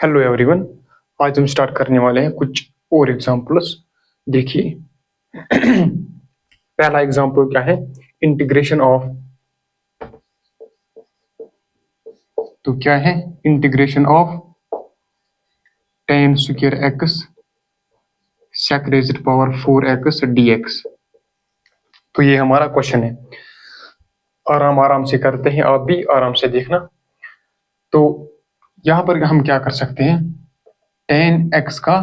Hello everyone. आज हम start करने वाले हैं कुछ और एग्जांपल्स। देखिए पहला एग्जांपल क्या है, इंटीग्रेशन ऑफ। तो क्या है, integration of tan square x sec raised power 4x dx। तो ये हमारा क्वेश्चन है। आराम आराम से करते हैं, आप भी आराम से देखना। तो यहाँ पर हम क्या कर सकते हैं, tan x का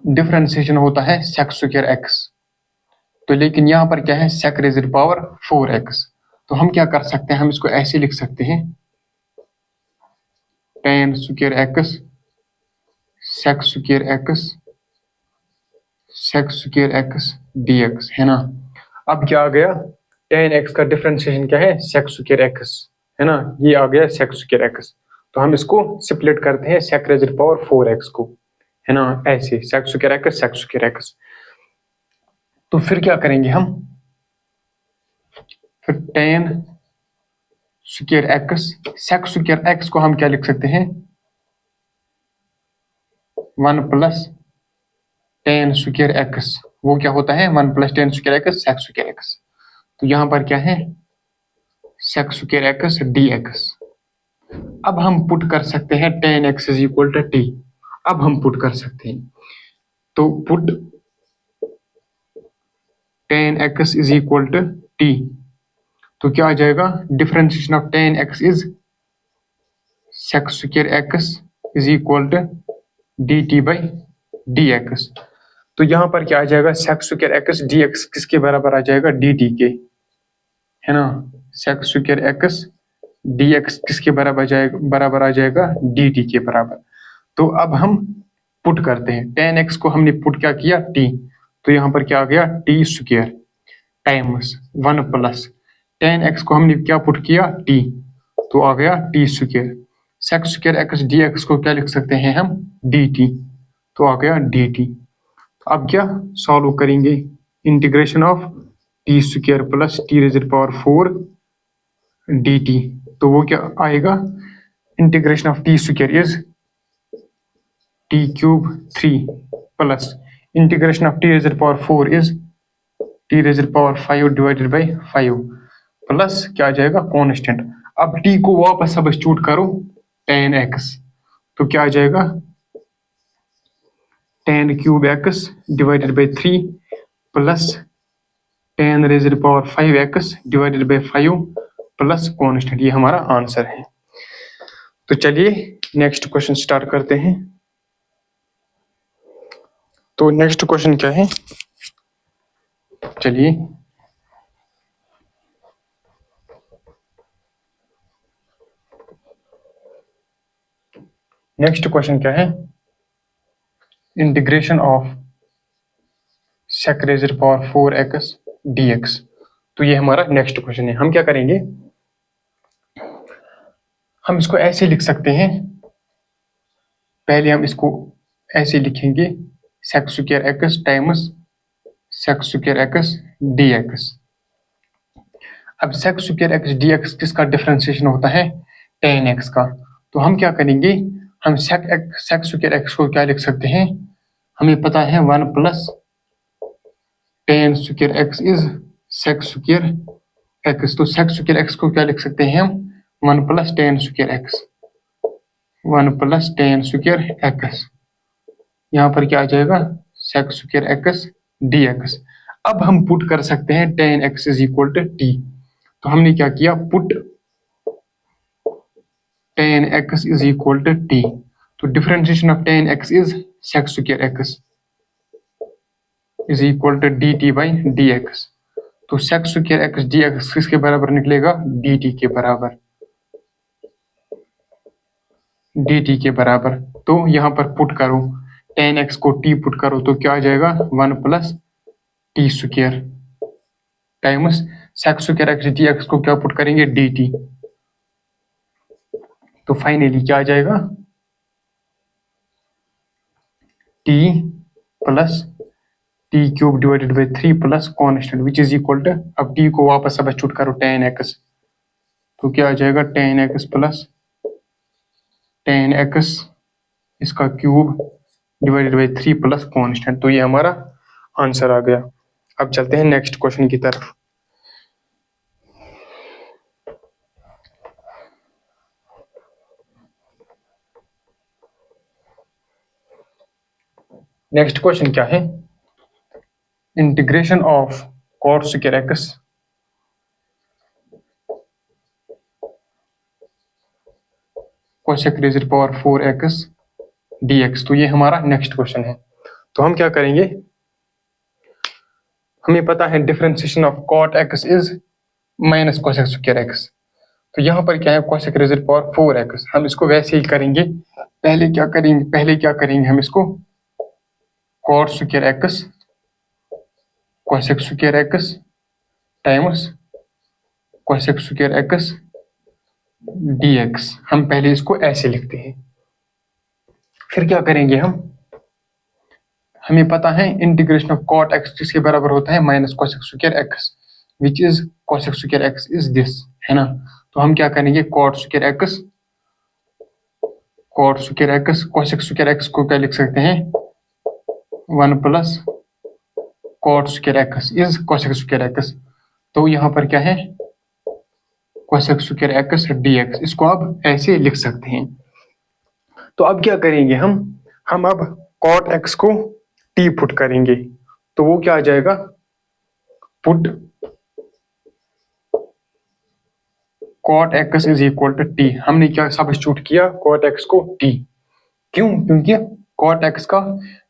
डिफरेंशिएशन होता है sec स्क्वायर x। तो लेकिन यहाँ पर क्या है, sec रेज़्ड पावर 4x। तो हम क्या कर सकते हैं, हम इसको ऐसे लिख सकते हैं, tan square x sec square x dx, है ना। अब क्या आ गया, tan x का डिफरेंशिएशन क्या है, sec स्क्वायर x, है ना। ये आ गया sec स्क्वायर x। तो हम इसको स्प्लिट करते हैं sec रेज़्ड पावर 4x को, है ना, ऐसे sec स्क्वायर x। तो फिर क्या करेंगे हम, फिर tan square x sec square x को हम क्या लिख सकते हैं, 1 प्लस tan स्क्वायर x। वो क्या होता है, 1 plus tan square x sec square x। तो यहाँ पर क्या है, sec स्क्वायर x dx। अब हम पुट कर सकते हैं tan x is equal to t। अब हम पुट कर सकते हैं, तो put tan x is equal to t। तो क्या आ जाएगा, differentiation of tan x is sec square x is equal to dt by dx। तो यहाँ पर क्या आ जाएगा, sec स्क्वायर x dx किसके बराबर आ जाएगा, dt के, है ना। sec स्क्वायर x dx किसके बराबर आ जाएगा, dt के बराबर। तो अब हम पुट करते हैं, tan x को हमने पुट क्या किया, t। तो यहाँ पर क्या आ गया, t square times 1 plus tan x को हमने क्या पुट किया, t। तो आ गया t square. sec square x dx को क्या लिख सकते हैं हम, dt। तो आ गया dt। अब क्या सॉल्व करेंगे, integration of t square plus t raised power 4 dt। तो वो क्या आएगा, integration of t square is t cube 3 plus integration of t raised power 4 is t raised power 5 divided by 5 plus क्या आ जाएगा, कांस्टेंट। अब t को वापस सब्स्टिट्यूट करो tan x। तो क्या आ जाएगा, tan cube x divided by 3 plus tan raised power 5x divided by 5 plus constant. ये हमारा आंसर है। तो चलिए नेक्स्ट क्वेश्चन स्टार्ट करते हैं। तो नेक्स्ट क्वेश्चन क्या है, चलिए नेक्स्ट क्वेश्चन क्या है, integration of sec raised power 4x dx। तो ये हमारा नेक्स्ट क्वेश्चन है। हम क्या करेंगे, हम इसको ऐसे लिख सकते हैं, पहले हम इसको ऐसे लिखेंगे, sec square x times sec square x dx। अब sec स्क्वायर x dx किसका डिफरेंशिएशन होता है, tan x का। तो हम क्या करेंगे, हम sec स्क्वायर x को क्या लिख सकते हैं, हमें पता है 1 plus tan square x is sec square x। तो sec स्क्वायर x को क्या लिख सकते हैं हम, 1 plus tan square x, 1 plus tan square x। यहाँ पर क्या आ जाएगा, sec स्क्वायर x dx। अब हम पुट कर सकते हैं tan x is equal to t। तो हमने क्या किया, put tan x is equal to t। तो differentiation of tan x is sec square x is equal to dt by dx। तो sec स्क्वायर x dx किसके बराबर निकलेगा, dt के बराबर, dt के बराबर। तो यहाँ पर पुट करो, tan x को t पुट करो, तो क्या आ जाएगा, 1 plus t square times sec square x dx को क्या पुट करेंगे, dt। तो फाइनली क्या आ जाएगा, t plus t cube divided by 3 plus constant which is equal to, अब t को वापस सब्स्टिट्यूट करो tan x। तो क्या आ जाएगा, tan x plus tan x इसका cube divided by 3 plus constant. तो ये हमारा आंसर आ गया। अब चलते हैं नेक्स्ट क्वेश्चन की तरफ। नेक्स्ट क्वेश्चन क्या है? Integration of cot square x cosec rays power 4x dx। तो ये हमारा नेक्स्ट क्वेश्चन है। तो हम क्या करेंगे, हमें पता है differentiation of cot x is minus cosec square x। तो यहाँ पर क्या है, कोसेक रेज़ पावर 4x। हम इसको वैसे ही करेंगे। पहले क्या करेंगे हम इसको cot square x cosec square x times cosec square x dx। हम पहले इसको ऐसे लिखते हैं। फिर क्या करेंगे हमें पता है इंटीग्रेशन ऑफ cot x जिसके बराबर होता है minus cosec square x, which is cosec square x is this, है ना। तो हम क्या करेंगे, cot square x cosec square x को क्या लिख सकते हैं, 1 plus cot square x is cosec square x। तो यहाँ पर क्या है, कोसेक स्क्वायर x dx, इसको आप ऐसे लिख सकते हैं। तो अब क्या करेंगे हम अब cot x को t पुट करेंगे। तो वो क्या आ जाएगा, put cot x is equal to t। हमने क्या सब्स्टिट्यूट किया cot x को t। क्यों? क्योंकि cot x का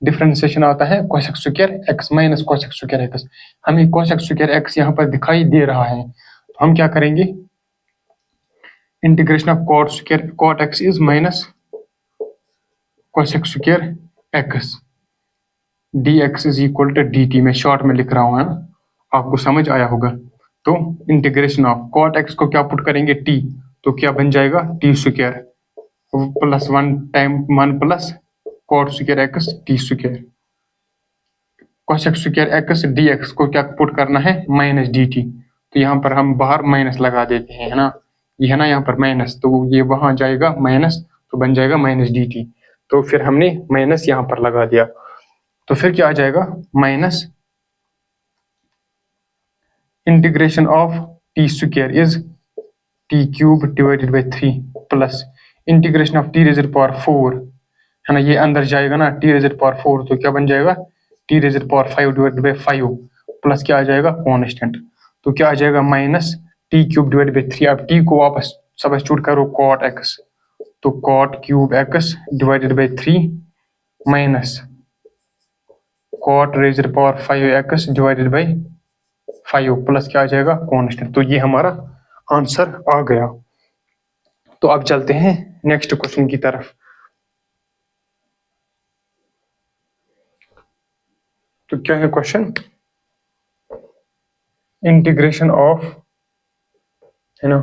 डिफरेंशिएशन आता है cosec square x minus cosec square x। हमें कोसेक स्क्वायर x यहाँ पर दिखाई दे रहा है। तो हम क्या करेंगे, integration of cot x is minus cosec square x dx is equal to dt। मैं शॉर्ट में लिख रहा हूँ, है ना, आपको समझ आया होगा। तो इंटीग्रेशन ऑफ cot x को क्या पुट करेंगे, t। तो क्या बन जाएगा, t square plus 1 plus cot square x t square. Cosec square x dx को क्या पुट करना है, माइनस dt। तो यहाँ पर हम बाहर माइनस लगा देते हैं, है ना, ये है ना यहाँ पर माइनस, तो ये वहां जाएगा माइनस, तो बन जाएगा माइनस dt। तो फिर हमने माइनस यहाँ पर लगा दिया। तो फिर क्या आ जाएगा, minus integration of T square is T cube divided by 3 plus integration of T raise power 4, है ना, ये अंदर जाएगा ना, टी रेज़ पावर 4। तो क्या बन जाएगा, T raise power 5 divided by 5 plus क्या आ जाएगा, कॉन्स्टेंट। तो क्या आ जाएगा, minus T cube divided by 3। अब टी को वापस सब्स्टिट्यूट करो cot x। तो cot cube x divided by 3 minus cot rays power 5x divided by 5 plus क्या आ जाएगा, कॉन्स्टेंट। तो ये हमारा आंसर आ गया। तो अब चलते हैं नेक्स्ट क्वेश्चन की तरफ। तो क्या है क्वेश्चन, इंटीग्रेशन ऑफ, है ना,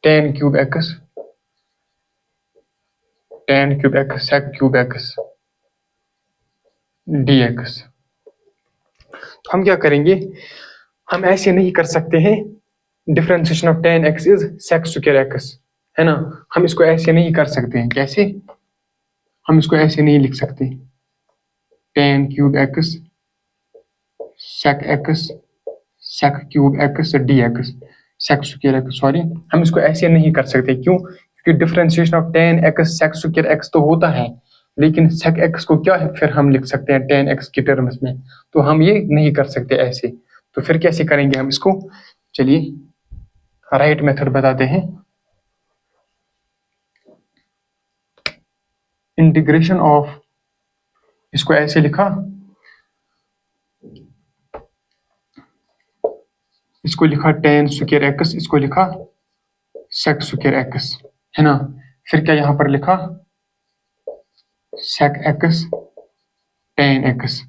tan cube x sec cube x dx। तो हम क्या करेंगे, हम ऐसे नहीं कर सकते हैं, differentiation of tan x is sec square x, है ना। हम इसको ऐसे नहीं कर सकते हैं। कैसे, हम इसको ऐसे नहीं लिख सकते, tan cube x sec cube x dx, sec square x, sorry, हम इसको ऐसे नहीं कर सकते। क्यों? क्योंकि differentiation of tan x sec square x तो होता है, लेकिन sec x को क्या है, फिर हम लिख सकते हैं tan x की टर्म्स में। तो हम ये नहीं कर सकते ऐसे। तो फिर कैसे करेंगे हम इसको, चलिए राइट मेथड बताते हैं। इंटीग्रेशन ऑफ, इसको ऐसे लिखा, इसको लिखा tan स्क्वायर x, इसको लिखा sec स्क्वायर x, है ना। फिर क्या यहाँ पर लिखा, sec x tan x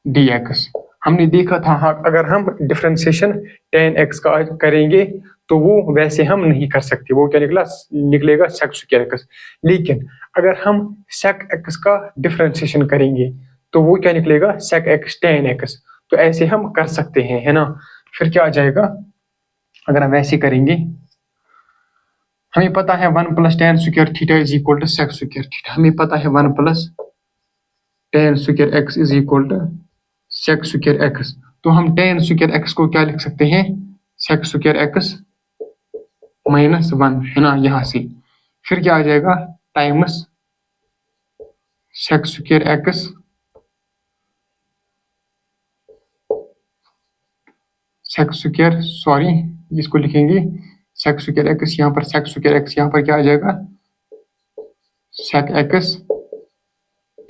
dx। हमने देखा था, हाँ, अगर हम डिफरेंशिएशन tan x का करेंगे तो वो वैसे हम नहीं कर सकते, वो क्या निकलेगा sec स्क्वायर x। लेकिन अगर हम sec x का डिफरेंशिएशन करेंगे तो वो क्या निकलेगा, sec x tan x। तो ऐसे हम कर सकते हैं, है ना। फिर क्या आ जाएगा, अगर हम ऐसे करेंगे, हमें पता है 1 + tan square theta is equal to sec square theta. हमें पता है 1 + tan square x is equal to sec square x। तो हम tan स्क्वायर x को क्या लिख सकते हैं? sec स्क्वायर x -1 है ना, यहाँ से। फिर क्या आ जाएगा? Times sec square x sec square, sorry इसको लिखेंगे sec स्क्वायर x, यहाँ पर sec स्क्वायर x, यहाँ पर क्या आ जाएगा? sec x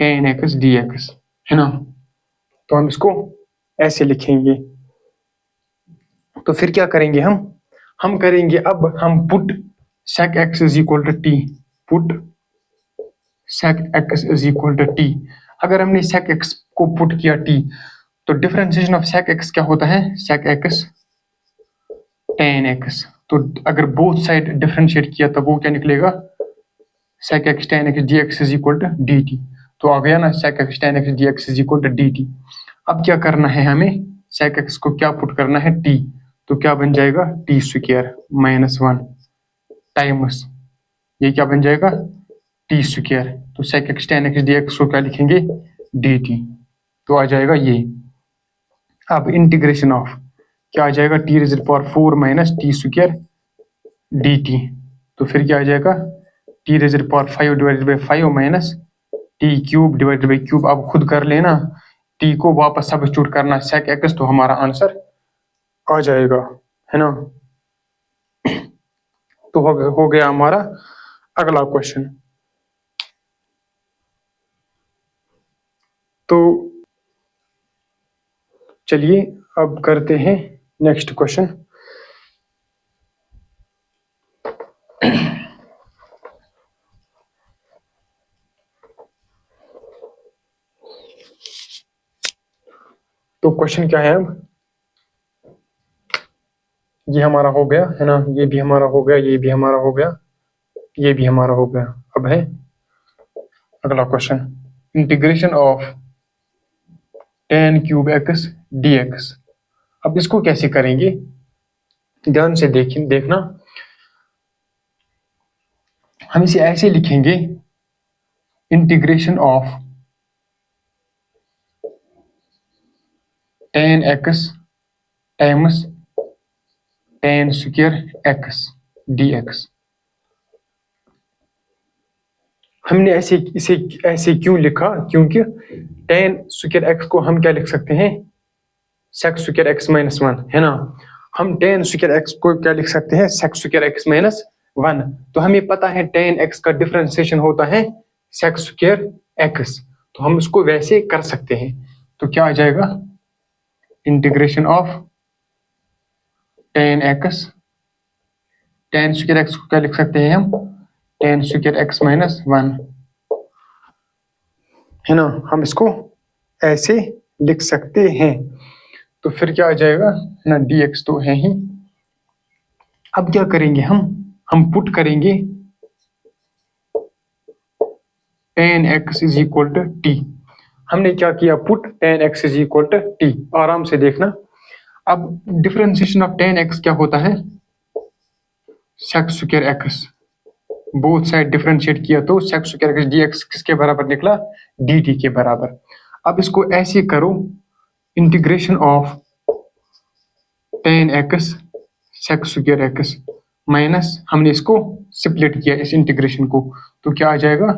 tan x dx है ना। तो हम इसको ऐसे लिखेंगे। तो फिर क्या करेंगे हम करेंगे अब हम put sec x is equal to T, put sec x is equal to T. अगर हमने sec x को पुट किया t, तो डिफरेंशिएशन ऑफ sec x क्या होता है? sec x tan x। तो अगर बोथ साइड डिफरेंशिएट किया तो वो क्या निकलेगा? sec x tan x dx is equal to dt। तो आ गया ना, sec x tan x dx is equal to dt। अब क्या करना है हमें? sec x को क्या पुट करना है? t। तो क्या बन जाएगा? t स्क्वायर -1 टाइम्स ये क्या बन जाएगा? t square. तो sec x tan x dx को क्या लिखेंगे? dt। तो आ जाएगा ये। अब इंटीग्रेशन ऑफ क्या आ जाएगा? t⁴ - t square dt। तो फिर क्या आ जाएगा? t⁵ डिवाइडेड बाई 5 t³ अब खुद कर लेना, t को वापस सब्स्टिट्यूट करना sec x, तो हमारा आंसर आ जाएगा, है ना। तो हो गया हमारा अगला क्वेश्चन। तो चलिए अब करते हैं नेक्स्ट क्वेश्चन। तो क्वेश्चन क्या है? अब ये हमारा हो गया है ना, ये भी हमारा हो गया, ये भी हमारा हो गया, ये भी हमारा हो गया। अब है अगला question, integration of tan³ x dx। अब इसको कैसे करेंगे? ध्यान से देखना। हम इसे ऐसे लिखेंगे, integration of tan x times tan square x dx। हमने इसे ऐसे क्यों लिखा? क्योंकि tan स्क्वायर x को हम क्या लिख सकते हैं? sec स्क्वायर x -1 है ना। हम tan स्क्वायर x को क्या लिख सकते हैं? sec square x -1। तो हमें पता है tan x का डिफरेंशिएशन होता है sec स्क्वायर x। तो हम इसको वैसे कर सकते हैं। तो क्या आ जाएगा? Integration of tan x, tan square x को क्या लिख सकते हैं हम? tan स्क्वायर x -1 है ना। हम इसको ऐसे लिख सकते हैं। तो फिर क्या आ जाएगा ना, dx तो है ही। अब क्या करेंगे हम पुट करेंगे tan x is equal to T. हमने क्या किया? Put tan x is equal to T. आराम से देखना। अब डिफरेंशिएशन ऑफ tan x क्या होता है? sec square x। Both side differentiate किया तो sec स्क्वायर x dx किसके बराबर निकला? dt के बराबर। अब इसको ऐसे करो, integration of tan x sec square x minus, हमने इसको स्प्लिट किया इस इंटीग्रेशन को, तो क्या आ जाएगा?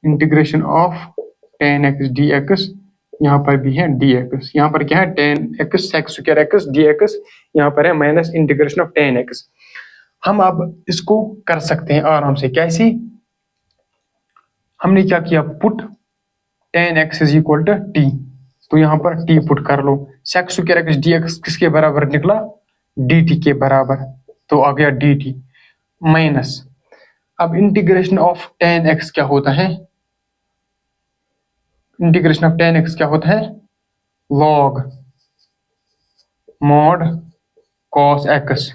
Integration of tan x dx, यहाँ पर भी है dx, यहाँ पर क्या है? tan x sec square x dx, यहाँ पर है minus integration of tan x। हम अब इसको कर सकते हैं आराम से। कैसे? हमने क्या किया? Put tan x is equal to T. तो यहाँ पर t पुट कर लो। sec स्क्वायर x dx किसके बराबर निकला? dt के बराबर। तो आ गया dt माइनस, अब इंटीग्रेशन ऑफ tan x क्या होता है? इंटीग्रेशन ऑफ tan x क्या होता है? log mod cos x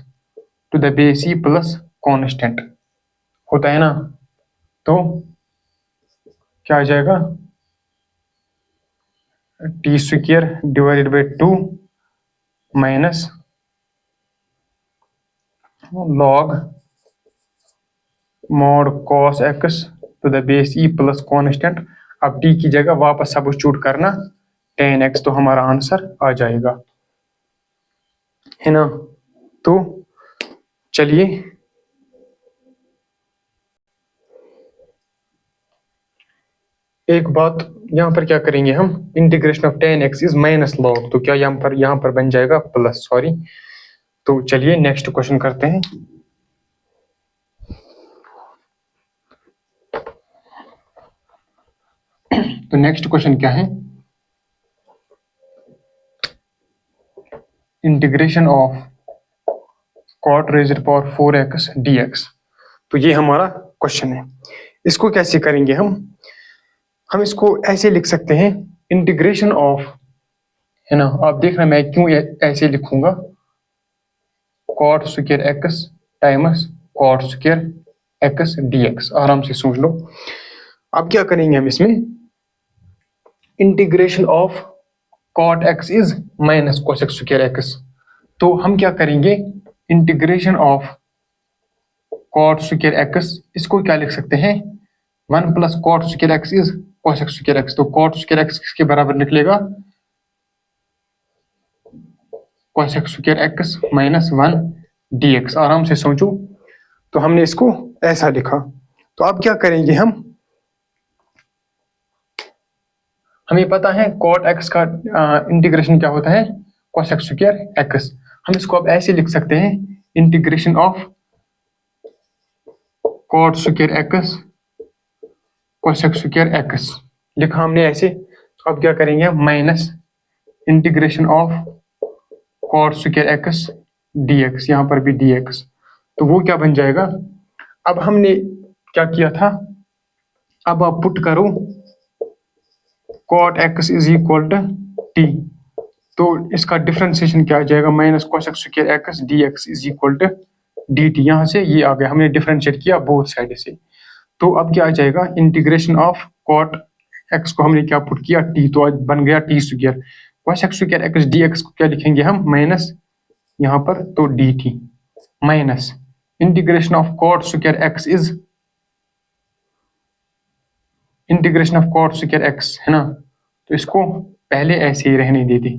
to the base e plus constant होता है ना। तो क्या आ जाएगा? T square divided by 2 minus log mod cos x to the base e plus constant. अब t की जगह वापस सब्स्टिट्यूट करना tan x, तो हमारा आंसर आ जाएगा, है ना। तो चलिए एक बात यहाँ पर क्या करेंगे हम, integration of tan x is minus log, तो क्या यहाँ पर बन जाएगा प्लस, सॉरी। तो चलिए नेक्स्ट क्वेश्चन करते हैं। तो नेक्स्ट क्वेश्चन क्या है, integration of cot raised power 4x dx। तो ये हमारा क्वेश्चन है। इसको कैसे करेंगे हम इसको ऐसे लिख सकते हैं, इंटीग्रेशन ऑफ, है ना। आप देखना मैं क्यों ऐसे लिखूंगा, cot square x times cot square x dx। आराम से सोच लो। अब क्या करेंगे हम इसमें, integration of cot x is minus cos x square x, तो हम क्या करेंगे, integration of cot square x, इसको क्या लिख सकते हैं, 1 plus cot square x is cos x square x। तो cot स्क्वायर x किसके बराबर निकलेगा, cos x square x minus 1 dx। आराम से सोचो। तो हमने इसको ऐसा लिखा। तो अब क्या करेंगे हमें पता है cot x का इंटीग्रेशन क्या होता है, cos x स्क्वायर x। हम इसको अब ऐसे लिख सकते हैं, integration of cot square x cos x square x लिखा हमने ऐसे। तो अब क्या करेंगे, minus integration of cot square x dx, यहाँ पर भी dx। तो वो क्या बन जाएगा, अब हमने क्या किया था, अब आप पुट करो cot x is equal to t, तो इसका डिफरेंशिएशन क्या आ जाएगा, minus cos x square x dx is equal to dt। यहाँ से ये आ गया, हमने डिफरेंशिएट किया बोथ साइड से। तो अब क्या आ जाएगा, इंटीग्रेशन ऑफ cot x को हमने क्या पुट किया t, तो आज बन गया t square. cos x square x dx को क्या लिखेंगे हम, माइनस यहाँ पर तो dt minus integration of cot square x is integration of cot square x, है ना। तो इसको पहले ऐसे ही रहने देते,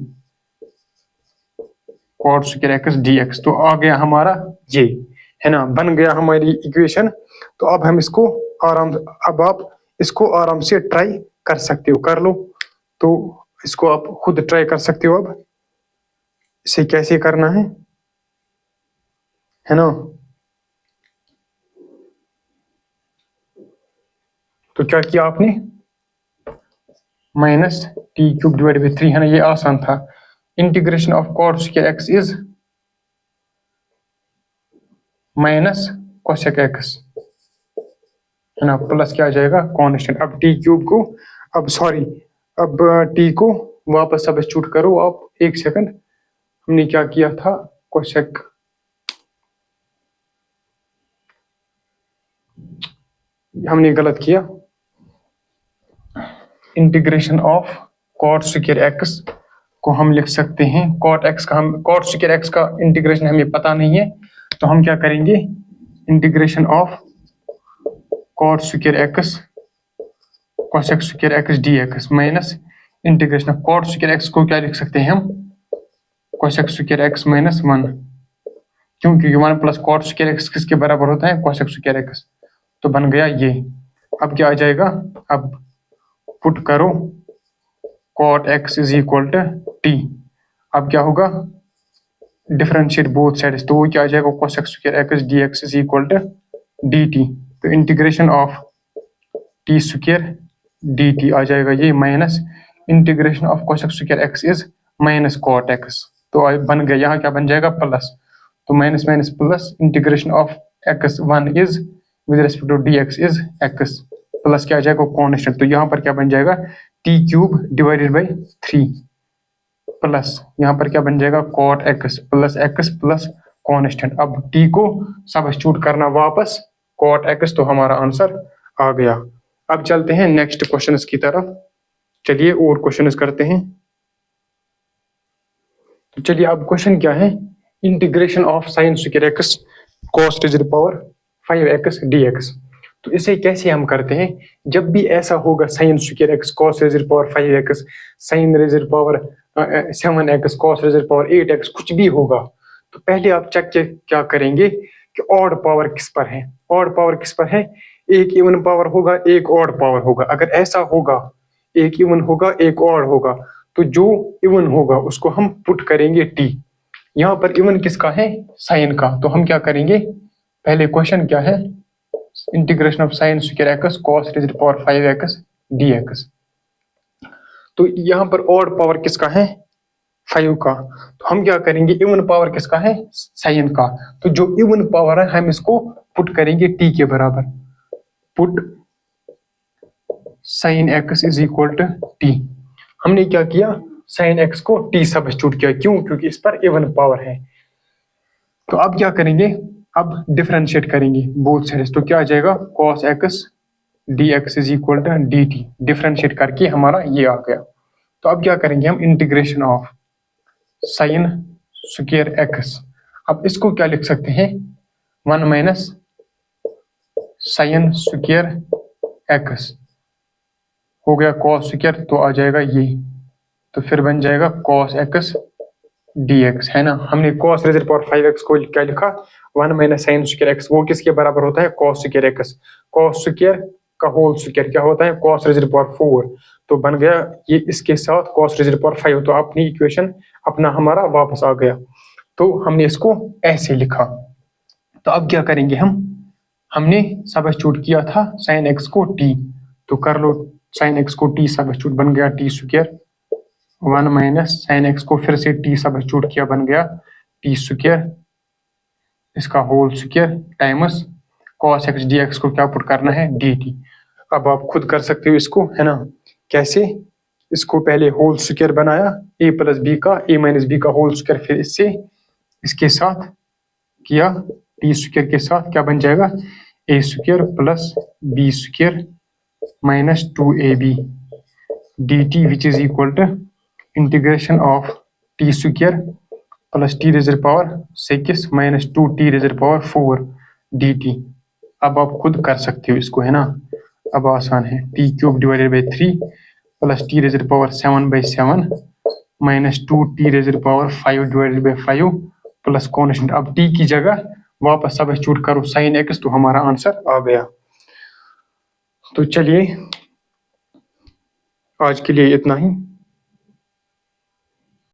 cot स्क्वायर x dx। तो आ गया हमारा ये, है ना, बन गया हमारी इक्वेशन। तो अब हम इसको अब आप इसको आराम से ट्राई कर सकते हो, कर लो। तो इसको आप खुद ट्राई कर सकते हो। अब इसे कैसे करना है ना। तो क्या किया आपने, minus T cube divide by 3, है ना, ये आसान था। Integration of cot square x is minus cosec x, है ना, प्लस क्या आ जाएगा कांस्टेंट। अब टी क्यूब को, अब टी को वापस सब्स्टिट्यूट करो आप। एक सेकंड, हमने क्या किया था, cosec, हमने गलत किया। Integration of cot square x को हम लिख सकते हैं, cot स्क्वायर x का इंटीग्रेशन हमें पता नहीं है, तो हम क्या करेंगे, integration of cot square x cos x square x dx minus integration of cot square x को क्या लिख सकते हैं हम, cos x square x minus 1, क्योंकि 1 प्लस cot स्क्वायर x किसके बराबर होता है, cos x स्क्वायर x। तो बन गया ये। अब क्या आ जाएगा, अब पुट करो cot x is equal to t। अब क्या होगा, डिफरेंशिएट बोथ साइड्स, तो वो क्या आ जाएगा, cos x square x dx is equal to dt। तो integration of t square dt आ जाएगा ये, minus integration of cos x square x is minus cot x। तो बन गया, यहाँ क्या बन जाएगा, प्लस। तो minus minus plus, integration of x1 is with respect to dx is x, plus क्या आ जाएगा कांस्टेंट। तो यहाँ पर क्या बन जाएगा, t cube divided by 3 plus यहाँ पर क्या बन जाएगा, cot x प्लस कांस्टेंट। अब t को सब्स्टिट्यूट करना वापस, cot x, तो हमारा आंसर आ गया। अब चलते हैं नेक्स्ट क्वेश्चन की तरफ। चलिए और क्वेश्चन करते हैं। तो चलिए अब क्वेश्चन क्या है, integration of sine square x cos to the power 5x dx। तो इसे कैसे हम करते हैं, जब भी ऐसा होगा sine square X cos raise power 5x, sine raise power 7x, cos raise power 8x, कुछ भी होगा तो पहले आप चेक क्या करेंगे कि ऑड पावर किस पर है, ऑड पावर किस पर है, एक इवन पावर होगा एक ऑड पावर होगा। अगर ऐसा होगा एक इवन होगा एक ऑड होगा, तो जो इवन होगा उसको हम पुट करेंगे टी। यहाँ पर इवन किसका है, साइन का, तो हम क्या करेंगे, पहले क्वेश्चन क्या है, integration of sine square X cos raise power 5x dx। तो यहाँ पर ऑड पावर किसका है, 5 का, तो हम क्या करेंगे, इवन पावर किसका है, साइन का, तो जो इवन पावर है हम इसको पुट करेंगे टी के बराबर, put sine X is equal to T. हमने क्या किया, साइन एक्स को टी सब्स्टिट्यूट किया, क्यों, क्योंकि इस पर इवन पावर है। तो अब क्या करेंगे, अब डिफरेंशिएट करेंगे बोथ साइड्स, तो क्या आ जाएगा, cos x dx is equal to dt, differentiate करके हमारा ये आ गया। तो अब क्या करेंगे हम, integration of sine square x, अब इसको क्या लिख सकते हैं, 1 माइनस साइन स्क्वायर एक्स हो गया cos स्क्वायर, तो आ जाएगा ये, तो फिर बन जाएगा cos x dx, है ना। हमने cos रेज़ पावर 5x को क्या लिखा, 1 माइनस साइन स्क्वायर x, वो किसके बराबर होता है, cos square x, cos square का होल स्क्वायर क्या होता है, cos रेज़ पावर 4, तो बन गया ये इसके साथ cos रेज़ पावर 5, तो अपनी इक्वेशन अपना हमारा वापस आ गया। तो हमने इसको ऐसे लिखा। तो अब क्या करेंगे हम, हमने सब्स्टिट्यूट किया था साइन एक्स को टी, तो कर लो साइन एक्स को टी सब्स्टिट्यूट, बन गया T square, 1 minus sine X को फिर से टी सब्स्टिट्यूट किया, बन गया टी स्क्वायर, इसका whole square times cos x dx को क्या पुट करना है, dt। अब आप खुद कर सकते हो इसको, है ना, कैसे, इसको पहले होल स्क्वायर बनाया a प्लस बी का, a माइनस बी का होल स्क्वायर, फिर इससे इसके साथ किया टी स्क्वायर के साथ, क्या बन जाएगा, a square plus B square minus 2ab dt which is equal to integration of T square plus T raise power 6 minus 2t raise power 4 dt। अब आप खुद कर सकते हो इसको, है ना, अब आसान है, T cube divided by 3 plus T raise power 7/7 minus 2t raise power 5 divided by 5 plus constant. अब टी की जगह वापस सब्स्टिट्यूट करो साइन एक्स, तो हमारा आंसर आ गया। तो चलिए आज के लिए इतना ही।